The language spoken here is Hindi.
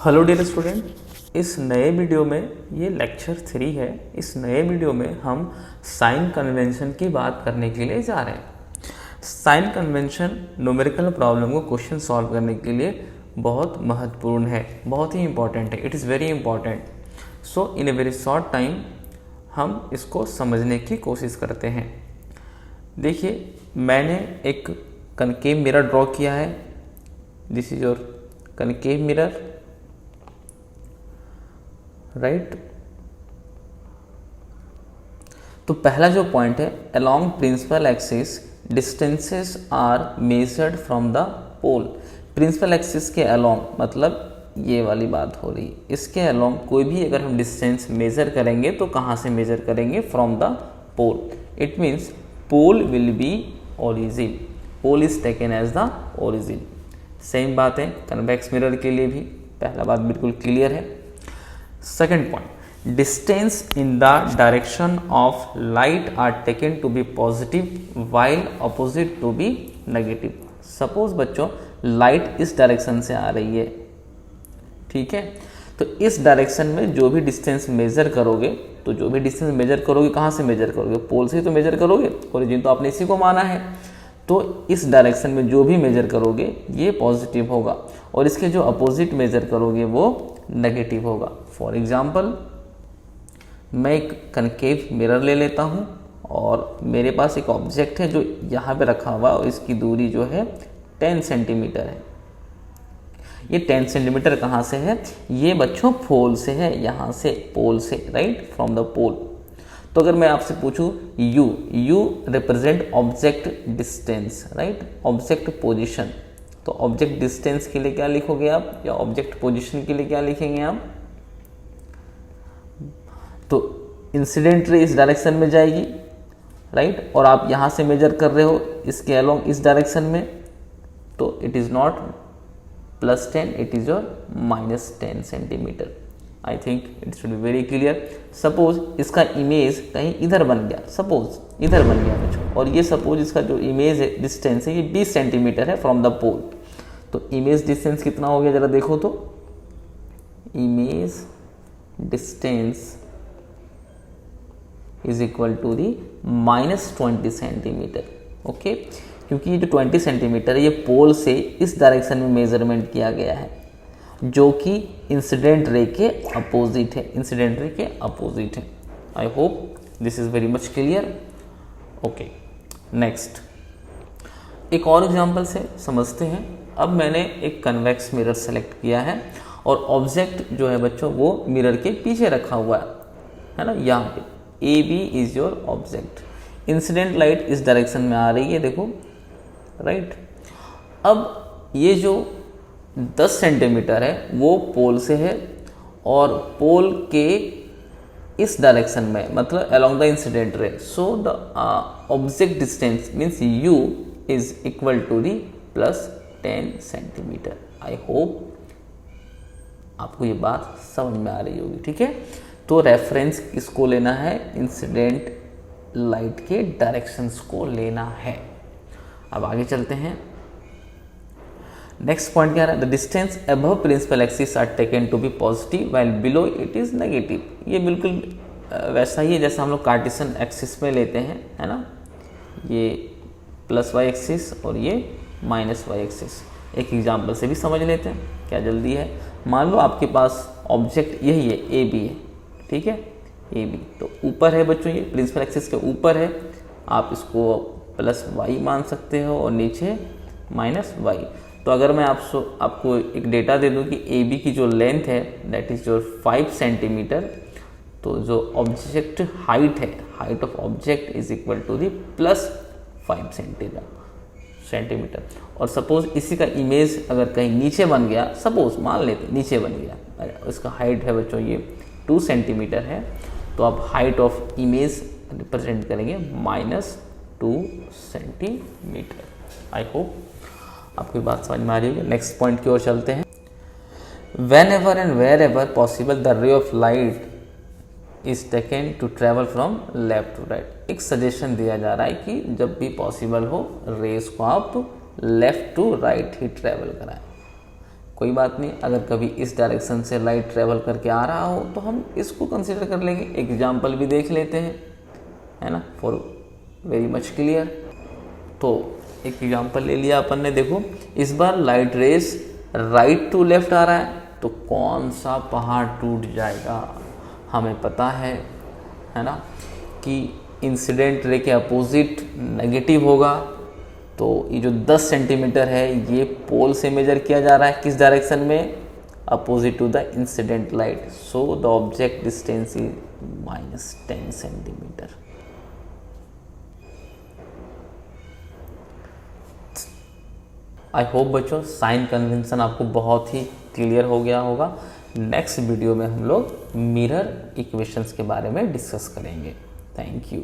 हेलो डियर स्टूडेंट, इस नए वीडियो में ये लेक्चर 3 है। इस नए वीडियो में हम साइन कन्वेंशन की बात करने के लिए जा रहे हैं। साइन कन्वेंशन न्यूमेरिकल प्रॉब्लम को क्वेश्चन सॉल्व करने के लिए बहुत महत्वपूर्ण है, बहुत ही इंपॉर्टेंट है। It is very important. So in a very short time हम इसको समझने की कोशिश करते हैं। देखिए, मैंने एक कनकेव मिरर ड्रॉ किया है। This is your concave mirror, right. तो पहला जो पॉइंट है, along principal axis distances are measured from the pole. Principal axis के अलोंग मतलब ये वाली बात हो रही है। इसके अलोंग कोई भी अगर हम डिस्टेंस मेजर करेंगे तो कहाँ से मेजर करेंगे? From the pole. It means pole will be origin. Pole is taken as the origin. Same बात है कन्वेक्स मिरर के लिए भी। पहला बात बिल्कुल क्लियर है। Second point, distance in the direction of light are taken to be positive while opposite to be negative. Suppose बच्चों लाइट इस डायरेक्शन से आ रही है, ठीक है। तो इस डायरेक्शन में जो भी डिस्टेंस मेजर करोगे, तो जो भी डिस्टेंस मेजर करोगे कहाँ से मेजर करोगे? पोल से ही तो मेजर करोगे। ओरिजिन तो आपने इसी को माना है। तो इस डायरेक्शन में जो भी मेजर करोगे ये पॉजिटिव होगा और इसके जो अपोजिट मेजर करोगे वो नेगेटिव होगा। फॉर एग्जाम्पल, मैं एक कनकेव मिरर ले लेता हूँ और मेरे पास एक ऑब्जेक्ट है जो यहाँ पे रखा हुआ है और इसकी दूरी जो है 10 सेंटीमीटर है। ये 10 सेंटीमीटर कहाँ से है? ये बच्चों पोल से है, यहाँ से पोल से, राइट, फ्रॉम द पोल। तो अगर मैं आपसे पूछूं you represent object distance, right, object position. तो ऑब्जेक्ट डिस्टेंस के लिए क्या लिखोगे आप, या ऑब्जेक्ट पोजीशन के लिए क्या लिखेंगे आप? तो इंसिडेंट रे इस डायरेक्शन में जाएगी, राइट, और आप यहां से मेजर कर रहे हो इसके अलोंग इस डायरेक्शन में, तो it is not +10, it is your -10 centimetre. I think it should be very clear. Suppose इसका इमेज कहीं इधर बन गया, सपोज इधर बन गया बच्चों, और ये सपोज इसका जो इमेज है, डिस्टेंस है, ये 20 सेंटीमीटर है फ्रॉम द पोल। तो इमेज डिस्टेंस कितना हो गया जरा देखो तो। Image distance is equal to the -20 centimetre. Okay, क्योंकि ये जो 20 सेंटीमीटर है ये पोल से इस डायरेक्शन में मेजरमेंट किया गया है जो कि इंसिडेंट रे के अपोजिट है, इंसिडेंट रे के अपोजिट है। I hope this is very much clear. Okay, next एक और एग्जांपल से समझते हैं। अब मैंने एक कन्वेक्स मिरर सेलेक्ट किया है और ऑब्जेक्ट जो है बच्चों वो मिरर के पीछे रखा हुआ है ना, यहाँ पे A B is your object. Incident light इस डायरेक्शन में आ रही है, देखो, राइट। अब ये जो 10 सेंटीमीटर है वो पोल से है और पोल के इस डायरेक्शन में, मतलब along the incident ray. So the object distance means u is equal to the +10 centimetre. I hope आपको ये बात समझ में आ रही होगी, ठीक है। तो रेफरेंस किसको लेना है? इंसिडेंट लाइट के डायरेक्शंस को लेना है। अब आगे चलते हैं। नेक्स्ट पॉइंट क्या है? The distance above principal axis are taken to be positive while below it is negative. ये बिल्कुल वैसा ही है जैसा हम लोग कार्टेशियन एक्सिस में लेते हैं, है ना। ये +y एक्सिस और ये -y एक्सिस। एक एग्जांपल से भी समझ लेते हैं, क्या जल्दी है। मान लो आपके पास ऑब्जेक्ट यही है, ए बी है, ठीक है, ए बी। तो ऊपर है बच्चों, ये प्रिंसिपल एक्सिस के ऊपर है, आप इसको +y मान सकते हो और नीचे -y। तो अगर मैं आपको एक डेटा दे दूं कि ए बी की जो लेंथ है दैट इज योर 5 सेंटीमीटर, तो जो ऑब्जेक्ट हाइट है, height of object is equal to the +5 centimetre. और सपोज इसी का इमेज अगर कहीं नीचे बन गया, सपोज मान लेते नीचे बन गया, इसका हाइट है बच्चों ये 2 सेंटीमीटर है, तो आप हाइट ऑफ इमेज रिप्रेजेंट करेंगे -2 सेंटीमीटर। आई होप आपको बात समझ में आ रही है। नेक्स्ट पॉइंट की ओर चलते हैं। Whenever and wherever possible the ray of light is taken to travel from left to right. एक सजेशन दिया जा रहा है कि जब भी पॉसिबल हो रेस को आप लेफ्ट टू राइट ही ट्रेवल कराएं। कोई बात नहीं, अगर कभी इस डायरेक्शन से लाइट ट्रेवल करके आ रहा हो तो हम इसको कंसीडर कर लेंगे। एग्जाम्पल भी देख लेते हैं, है ना, फॉर वेरी मच क्लियर। तो एक एग्जाम्पल ले लिया अपन ने, देखो इस बार light rays right to left आ रहा है, तो कौन सा पहाड़ टूट जाएगा? हमें पता है ना, कि इंसिडेंट रे के अपोजिट नेगेटिव होगा। तो ये जो 10 सेंटीमीटर है ये पोल से मेजर किया जा रहा है, किस डायरेक्शन में? Opposite to the incident light. So the object distance is -10 centimetre. I hope बच्चों साइन कन्वेंशन आपको बहुत ही क्लियर हो गया होगा। नेक्स्ट वीडियो में हम लोग मिरर इक्वेशंस के बारे में डिस्कस करेंगे। Thank you.